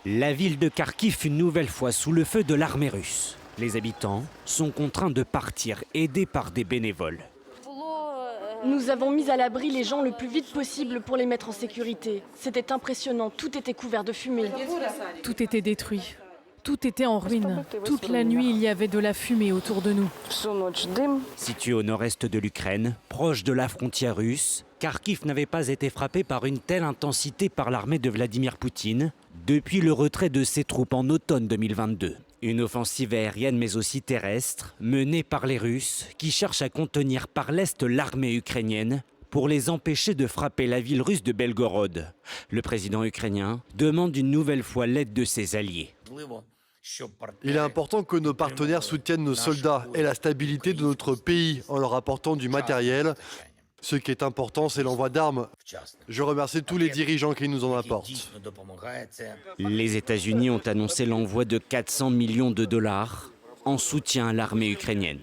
La ville de Kharkiv une nouvelle fois sous le feu de l'armée russe. Les habitants sont contraints de partir, aidés par des bénévoles. Nous avons mis à l'abri les gens le plus vite possible pour les mettre en sécurité. C'était impressionnant, tout était couvert de fumée. Tout était détruit. Tout était en ruine. Toute la nuit, il y avait de la fumée autour de nous. Situé au nord-est de l'Ukraine, proche de la frontière russe, Kharkiv n'avait pas été frappé par une telle intensité par l'armée de Vladimir Poutine depuis le retrait de ses troupes en automne 2022. Une offensive aérienne mais aussi terrestre menée par les Russes qui cherchent à contenir par l'est l'armée ukrainienne pour les empêcher de frapper la ville russe de Belgorod. Le président ukrainien demande une nouvelle fois l'aide de ses alliés. Il est important que nos partenaires soutiennent nos soldats et la stabilité de notre pays en leur apportant du matériel. Ce qui est important, c'est l'envoi d'armes. Je remercie tous les dirigeants qui nous en apportent. Les États-Unis ont annoncé l'envoi de 400 millions de dollars en soutien à l'armée ukrainienne.